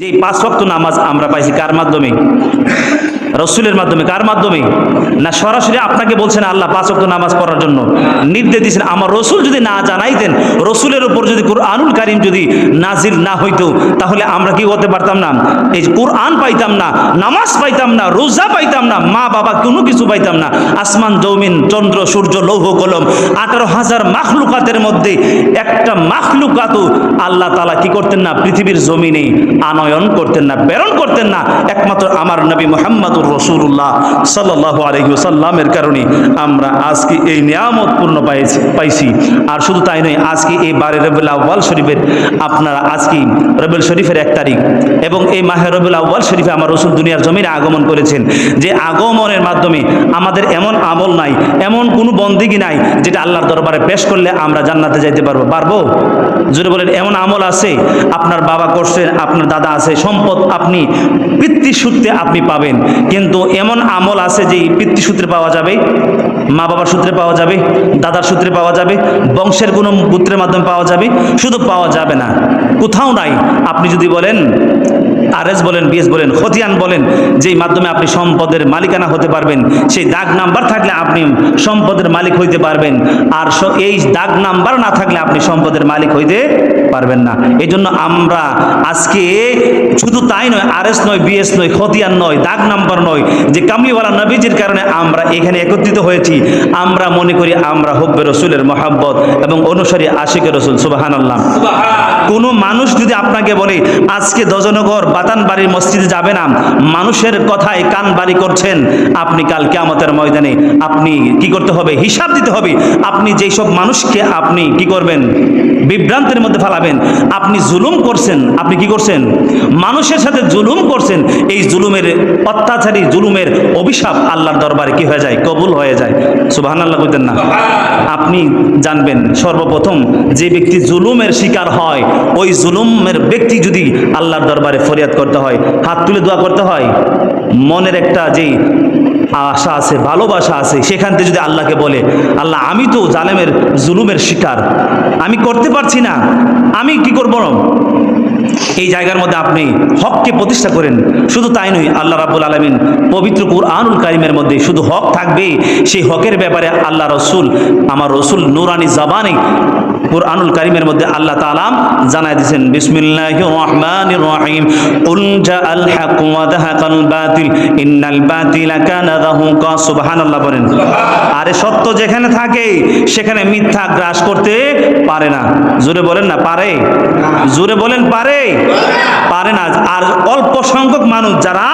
যে 5 ওয়াক্ত নামাজ আমরা পাইছি কার মাধ্যমে? রসুলের মাধ্যমে। কার মাধ্যমে? না সরাসরি আপনাকে বলছেন আল্লাহ 5 ওয়াক্ত নামাজ পড়ার জন্য নির্দেশ দিয়েছেন। আমার রসুল যদি না জানাইতেন, রসুলের উপর যদি কুরআনুল কারীম যদি নাজিল না হইতো, তাহলে আমরা কি করতে পারতাম না? এই কুরআন পাইতাম না, নামাজ পাইতাম না, রোজা পাইতাম না, মা বাবা কোনো কিছু পাইতাম না। আসমান জমিন চন্দ্র সূর্য লৌহ কলম 18,000 মাখলুকাতের মধ্যে একটা মাখলুকাতও আল্লাহ তাআলা কি করতেন না? পৃথিবীর জমিনে আনয়ন করতেন না, প্রেরণ করতেন না। একমাত্র আমার নবী মুহাম্মদুর রাসূলুল্লাহ সাল্লাল্লাহু আলাইহি ওয়াসাল্লামের কারণে আমরা আজকে এই নিয়ামতপূর্ণ পাইছি। আর শুধু তাই নয়, আজকে এই বারে রবিউল আউয়াল শরীফের আপনারা আজকে রবিউল শরীফের 1 তারিখ এবং এই মাহে রবিউল আউয়াল শরীফে আমার রাসূল দুনিয়ার জমিনে আগমন করেছেন। যে আগমনের মাধ্যমে আমাদের এমন আমল নাই, এমন কোনো বন্দেগী নাই যেটা আল্লাহর দরবারে পেশ করলে আমরা জান্নাতে যাইতে পারবো? জোরে বলেন, এমন আমল আছে? আপনার বাবা করছেন, আপনার দাদা আছে, সম্পদ আপনি পিতৃসূত্রে আপনি পাবেন, কিন্তু এমন আমল আছে যে পিতৃসূত্রে পাওয়া যাবে, মা বাবার সূত্রে পাওয়া যাবে, দাদার সূত্রে পাওয়া যাবে, বংশের কোনো পুত্রের মাধ্যমে পাওয়া যাবে, শুধু পাওয়া যাবে না, কোথাও নাই। আপনি যদি বলেন আরএস বলেন, বিএস বলেন, খতিয়ান বলেন, যেই মাধ্যমে আপনি সম্পদের মালিকানা হতে পারবেন, সেই দাগ নাম্বার থাকলে আপনি সম্পদের মালিক হইতে পারবেন। আর এই দাগ নাম্বার না থাকলে আপনি সম্পদের মালিক হইতে পারবেন না। এই জন্য আমরা আজকে শুধু তাই নয়, আরএস নয়, বিএস নয়, খতিয়ান নয়, দাগ নাম্বার নয়, যে কামলিওয়ালা নবীজির কারণে আমরা এখানে একত্রিত হয়েছি। আমরা মনে করি আমরা হুব্বে রসুলের মহাব্বত এবং অনুসারী আশিকে রসুল। সুবহানাল্লাহ। কোনো মানুষ যদি আপনাকে বলে আজকে দজনগর বাতানবাড়ির মসজিদে যাবে না, মানুষের কথায় কান বাড়ি করছেন, আপনি কাল কিয়ামতের ময়দানে আপনি কি করতে হবে? হিসাব দিতে হবে। আপনি যেই সব মানুষকে আপনি কি করবেন? বিভ্রান্তের মধ্যে ফেলাবেন। আপনি জুলুম করছেন, আপনি কি করছেন? মানুষের সাথে জুলুম করছেন। এই জুলুমের অত্যাচারী জুলুমের অভিশাপ আল্লাহর দরবারে কি হয়ে যায়? কবুল হয়ে যায়। সুবহানাল্লাহ কইতেন না? আপনি জানবেন, সর্বপ্রথম যে ব্যক্তি জুলুমের শিকার হয়, ওই জুলুমের ব্যক্তি যদি আল্লাহর দরবারে ফরিয়াদ করতে হয়, হাত তুলে দোয়া করতে হয়, মনের একটা যেই আশা আছে, ভালোবাসা আছে, সেখান থেকে যদি আল্লাহকে বলে, আল্লাহ আমি তো জালেমের জুলুমের শিকার, আমি করতে পারছি না, আমি কি করব? এই জায়গার মধ্যে আপনি হককে প্রতিষ্ঠা করেন। শুধু তাই নয়, আল্লাহ রাব্বুল আলামিন পবিত্র কুরআনুল কারীমের মধ্যে শুধু হক থাকবে, সেই হকের ব্যাপারে আল্লাহ রসুল, আমার রসুল নুরানি জাবানে কুরআনুল কারীমের মধ্যে আল্লাহ তাআলা জানায় দিয়েছেন, বিসমিল্লাহির রহমানির রহিম, কুল জাআল হক ওয়া যাহাকাল বাতিল ইন্নাল বাতিলা কানা যাহুকা। সুবহানাল্লাহ বলেন। আরে সত্য যেখানে থাকে সেখানে মিথ্যা গ্রাস করতে পারে না। জোরে বলেন না পারে? জোরে বলেন পারে? পারে না। আর অল্প সংখ্যক মানুষ যারা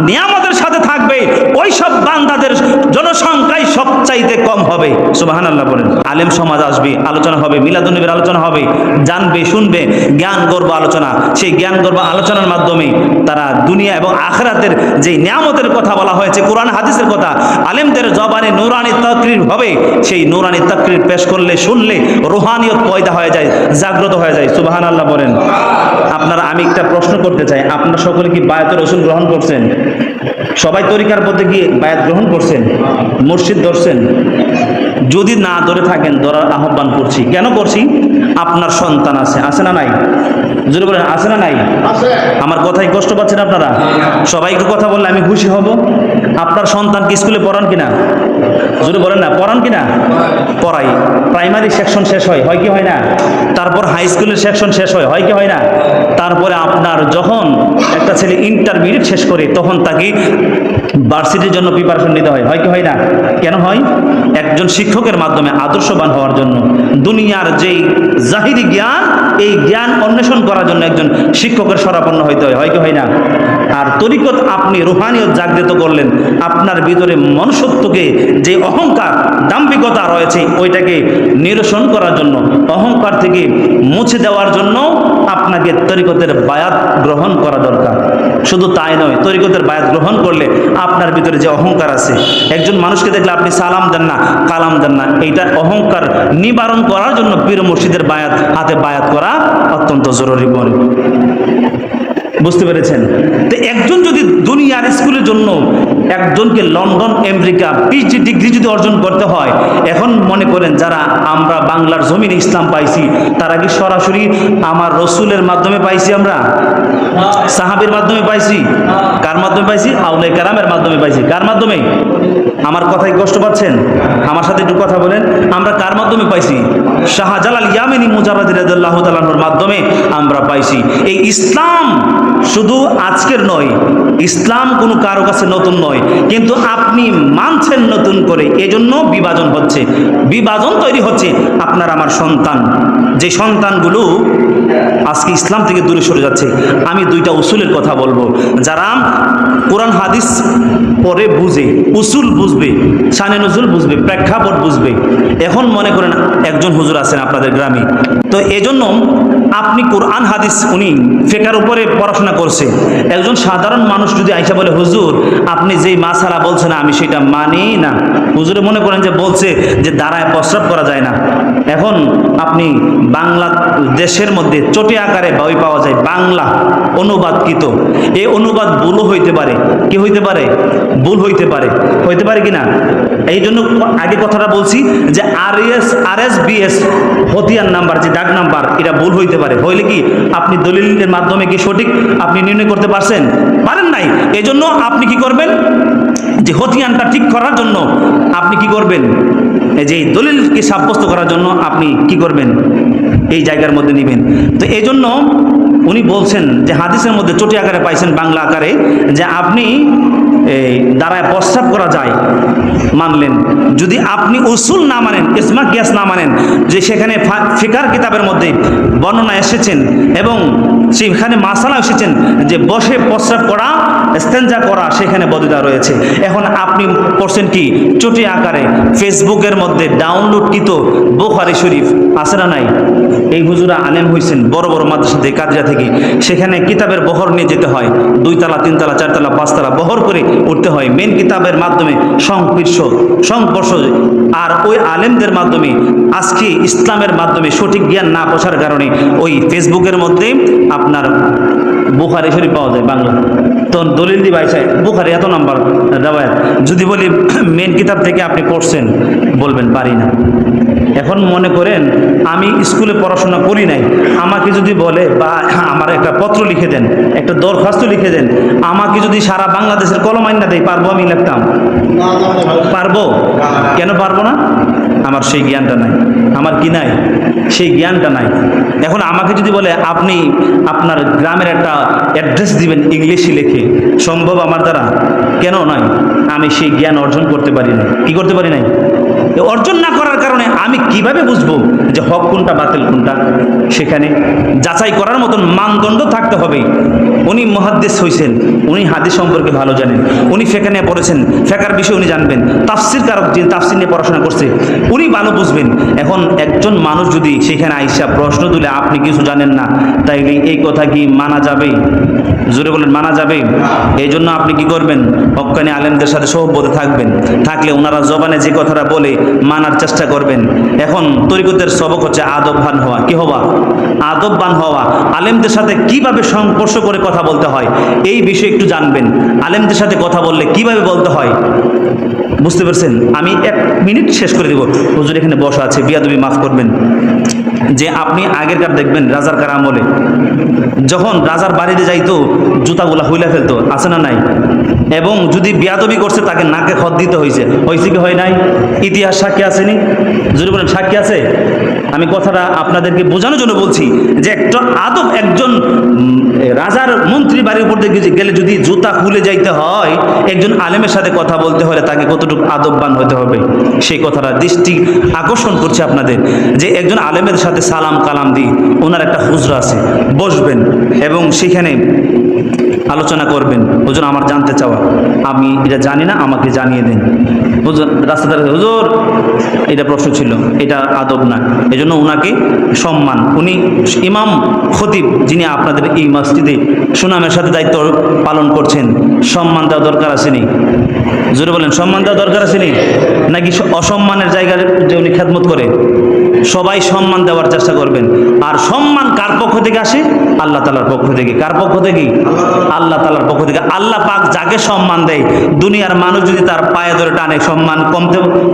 নিয়ামতের সাথে থাকবে, ওই সব বান্দাদের জনসংখ্যাই সবচাইতে কম হবে। সুবহানাল্লাহ বলেন। আলেম সমাজ আসবে, আলোচনা হবে, মিলাদুন নবীর আলোচনা হবে, জানবে, শুনবে, জ্ঞান গর্ব আলোচনা। সেই জ্ঞান গর্ব আলোচনার মাধ্যমে তারা দুনিয়া এবং আখিরাতের যে নিয়ামতের কথা বলা হয়েছে, কোরআন হাদিসের কথা, আলেমদের জবানে নুরানি তাকরীর হবে। সেই নুরানি তাকরীর পেশ করলে, শুনলে রুহানিয়ত পয়দা হয়ে যায়, জাগ্রত হয়ে যায়। সুবহানাল্লাহ বলেন। আপনারা, আমি একটা প্রশ্ন করতে চাই, আপনারা সকলে কি বায়াতে রসুল গ্রহণ করছেন? সবাই তরিকার পথে গিয়ে বায়াত গ্রহণ করছেন? মুর্শিদ ধরছেন? যদি না ধরে থাকেন, ধরার আহ্বান করছি। কেন করছি? আপনার সন্তান আছে, আছে না নাই? জোরে বলেন, আছে না নাই? আমার কথাই কষ্ট পাচ্ছেন আপনারা? সবাইকে কথা বললে আমি খুশি হব। আপনার সন্তানকে স্কুলে পড়ান কিনা? জোরে বলেন না, পড়ান কিনা? পড়াই। প্রাইমারি সেকশন শেষ হয়, হয় কি হয় না? তারপর হাই স্কুলের সেকশন শেষ হয়, হয় কি হয় না? তারপরে আপনার যখন একটা ছেলে ইন্টারমিডিয়েট শেষ করে, তখন তাকে ভার্সিটির জন্য প্রিপারেশন নিতে হয়, হয় কি হয় না? কেন হয়? একজন শিক্ষকের মাধ্যমে আদর্শবান হওয়ার জন্য। দুনিয়ার যেই জাহিরি জ্ঞান, এই জ্ঞান অন্বেষণ করার জন্য একজন শিক্ষকের শরণাপন্ন হইতে হয়, হয় কি হয় না? আর তরিকত আপনি রুহানিয়ত জাগৃত করলেন, আপনার ভিতরে মনুষ্যত্বকে যে অহংকার, দাম্ভিকতা রয়েছে, ওইটাকে নিরসন করার জন্য, অহংকার থেকে মুছে দেওয়ার জন্য আপনাকে তরিকতের বায়াত গ্রহণ করা দরকার। শুধু তাই নয়, তরিকতের বায়াত গ্রহণ করলে আপনার ভিতরে যে অহংকার আছে, একজন মানুষকে দেখলে আপনি সালাম দেন না, কালাম দেন না, এইটা অহংকার নিবারণ করার জন্য পীর মুর্শিদের বায়াত, হাতে বায়াত করা অত্যন্ত জরুরি বলে। বুঝতে পেরেছেন? তো একজন যদি দুনিয়ার স্কুলের জন্য একজনকে লন্ডন, আমেরিকা পিএইচডি ডিগ্রি যদি অর্জন করতে হয়, এখন মনে করেন যারা আমরা বাংলার জমিনে ইসলাম পাইছি, তারা কি সরাসরি আমার রসুলের মাধ্যমে পাইছি? আমরা সাহাবীর মাধ্যমে পাইছি। কার মাধ্যমে পাইছি? আউলিয়া কেরামের মাধ্যমে পাইছি। কার মাধ্যমে? আমার কথায় কষ্ট পাচ্ছেন? আমার সাথে একটু কথা বলেন। আমরা কার মাধ্যমে পাইছি? শাহজালাল ইয়ামানি মুজাররদ রাদিয়াল্লাহু তাআলা আনহুর মাধ্যমে আমরা পাইছি। এই ইসলাম শুধু আজকের নয়, ইসলাম কোনো কারো কাছে নতুন নয়, কিন্তু আপনি মানছেন নতুন করে, এজন্য বিভাজন হচ্ছে। বিভাজন তৈরি হচ্ছে আপনার আমার সন্তান, যে সন্তানগুলো আজকে ইসলাম থেকে দূরে সরে যাচ্ছে। আমি দুইটা উসুলের কথা বলবো। যারা কোরআন হাদিস পরে বুঝে, উসুল বুঝবে, শানে নজুল বুঝবে, প্রেক্ষাপট বুঝবে। এখন মনে করেন একজন হুজুর আছেন আপনাদের গ্রামে, তো এজন্য আপনি কোরআন হাদিস, উনি ফিকহের উপরে পড়াশোনা করছে। একজন সাধারণ মানুষ যদি আইসা বলে, হুজুর আপনি যেই মাসালা বলছেন আমি সেটা মানি না, হুজুরে মনে করেন যে বলছে যে দাঁড়ায় প্রস্রাব করা যায় না। এখন আপনি বাংলা দেশের মধ্যে চটি আকারে বই পাওয়া যায়, বাংলা অনুবাদকৃত। এই অনুবাদ ভুলও হইতে পারে। কি হইতে পারে? ভুল হইতে পারে। হইতে পারে কিনা? এই জন্য আগে কথাটা বলছি যে RSBS হতিয়ার নাম্বার, যে দাগ নাম্বার, এটা ভুল হইতে পারে। হইলে কি আপনি দলিলের মাধ্যমে কি সঠিক আপনি নির্ণয় করতে পারছেন? পারেন নাই। এই জন্য আপনি কি করবেন? যে হতিয়ানটা ঠিক করার জন্য আপনি কি করবেন? এই যে দলিলকে সাব্যস্ত করার জন্য আপনি কি করবেন? এই জায়গার মধ্যে নেবেন। তো এই জন্য উনি বলছেন যে হাদিসের মধ্যে চটি আকারে পাইছেন, বাংলা আকারে, যে আপনি এই দাঁড়ায় প্রস্রাব করা যায়, মানলেন। যদি আপনি উসুল না মানেন, ইজমা কিয়াস না মানেন, যে সেখানে ফিকার কিতাবের মধ্যে বর্ণনা এসেছেন এবং সেখানে মাসালা এসেছেন যে বসে প্রস্রাব করা, ইস্তেঞ্জা করা, সেখানে বৈধতা রয়েছে। এখন আপনি পড়ছেন কি চটি আকারে ফেসবুকের মধ্যে ডাউনলোডকৃত বুখারী শরীফ আছে না নাই? এই হুজুরা আলেম হইছেন বড় বড় মাদ্রাসা থেকে, কাদিয়া থেকে, সেখানে কিতাবের বহর নিয়ে যেতে হয়, 2 তলা 3 তলা 4 তলা 5 তলা বহর করে উঠতে হয়। মেন কিতাবের মাধ্যমে সংস্পর্শ, আর ওই আলেমদের মাধ্যমে আজকে ইসলামের মাধ্যমে সঠিক জ্ঞান না পৌঁছার কারণে ওই ফেসবুকের মধ্যে আপনার বুখারী শরীফ পাওয়া যায় বাংলা। তো দলিল দিবা চাই বুখারী এত নাম্বার রেওয়ায়াত, যদি বলি মেন কিতাব থেকে আপনি পড়ছেন, বলবেন পারি না। এখন মনে করেন আমি স্কুলে পড়াশোনা করি নাই, আমাকে যদি বলে বা আমার একটা পত্র লিখে দেন, একটা দরখাস্ত লিখে দেন, আমাকে যদি সারা বাংলাদেশের কলম আইনা দেয়, পারবো আমি লিখতাম? পারবো? কেন পারবো না? আমার সেই জ্ঞানটা নাই। আমার কি নাই? সেই জ্ঞানটা নাই। এখন আমাকে যদি বলে আপনি আপনার গ্রামের একটা অ্যাড্রেস দিবেন ইংলিশে লিখে, সম্ভব আমার দ্বারা? কেন নয়? আমি সেই জ্ঞান অর্জন করতে পারি না। কি করতে পারি নাই? অর্জন না করার কারণে আমি কিভাবে বুঝবো যে হক কোনটা বাতিল কোনটা? সেখানে যাচাই করার মতন মানদণ্ড থাকতে হবে। উনি মুহাদ্দিস হইছেন, উনি হাদিস সম্পর্কে ভালো জানেন, উনি ফিকহ নিয়ে পড়েছেন, ফিকহের বিষয়ে উনি জানবেন, তাফসীর কারক যিনি তাফসীর নিয়ে পড়াশোনা করছে উনি ভালো বুঝবেন। এখন একজন মানুষ যদি সেখানে আইসা প্রশ্ন তুলে আপনি কিছু জানেন না, তাইলে এই কথা কি মানা যাবে? জোরে বলেন, মানা যাবে? এই জন্য আপনি কি করবেন? হক্কানি আলেমদের সাথে সহবতে থাকবেন, থাকলে ওনারা জবানে যে কথাটা বলে মানার চেষ্টা করবেন। এখন তরিকতের সবক হচ্ছে আদববান হওয়া। কি হওয়া? আদববান হওয়া। আলেমদের সাথে কিভাবে সংস্পর্শ করে কথা বলতে হয় এই বিষয়ে একটু জানবেন। আলেমদের সাথে কথা বললে কিভাবে বলতে হয় বুঝতে পারছেন? আমি 1 মিনিট শেষ করে দেব। হুজুর এখানে বসা আছে, বিয়াদবি মাফ করবেন। যে আপনি আগেরকার দেখবেন রাজারকার আমলে যখন রাজার বাড়িতে যাইতো জুতাগুলা হইলা ফেলতো, আছে না নাই? এবং যদি বিয়াদবি করছে তাকে নাকে খত দিতে হয়েছে কি হয় নাই? ইতিহাস সাক্ষী আসেনি? যদি বলেন সাক্ষী আছে। আমি কথাটা আপনাদেরকে বোঝানোর জন্য বলছি যে একটা আদব, একজন রাজার মন্ত্রী বাড়ির উপর দিকে গেলে যদি জুতা খুলে যাইতে হয়, একজন আলেমের সাথে কথা বলতে হলে তাকে কতটুকু আদববান হতে হবে সেই কথাটা দৃষ্টি আকর্ষণ করছে আপনাদের। যে একজন আলেমের সাথে সালাম কালাম দিই, ওনার একটা হুজরা আছে, বসবেন এবং সেখানে আলোচনা করবেন। হুজুর আমার জানতে চাওয়া, আমি এটা জানি না, আমাকে জানিয়ে দেন। হুজুর রাস্তাতে, হুজুর এটা প্রশ্ন ছিল, এটা আদব না। এই জন্য ওনাকে সম্মান, উনি ইমাম খতিব যিনি আপনাদের এই মসজিদে সুনামের সাথে দায়িত্ব পালন করছেন, সম্মান দেওয়া দরকার আসেনি? জোরে বলেন, সম্মান দেওয়া দরকার আসেনি? নাকি অসম্মানের জায়গায় যে উনি খেদমত করে? সবাই সম্মান দেওয়ার চেষ্টা করবেন। আর সম্মান কার পক্ষ থেকে আসে? আল্লাহ তাআলার পক্ষ থেকে। কার পক্ষ থেকে? আল্লাহ তাআলার পক্ষ থেকে। আল্লাহ পাক যাকে সম্মান দেয়, দুনিয়ার মানুষ যদি তার পায়ে ধরে টানে, সম্মান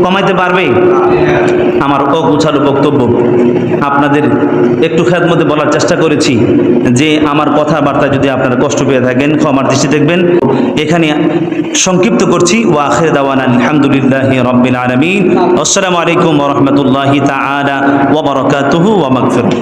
কমাইতে পারবে? আমার অগুছালো বক্তব্য আপনাদের একটু খেদমতে বলার চেষ্টা করেছি, যে আমার কথাবার্তা যদি আপনারা কষ্ট পেয়ে থাকেন ক্ষমার দৃষ্টি দেখবেন। এখানে সংক্ষিপ্ত করছি। ওয়া আখির দাওয়ানা আলহামদুলিল্লাহি রাব্বিল আলামিন। আসসালামু আলাইকুম ওয়া রাহমাতুল্লাহি তাআলা ওয়া বারাকাতুহু ওয়া মাগফিরাতুহু।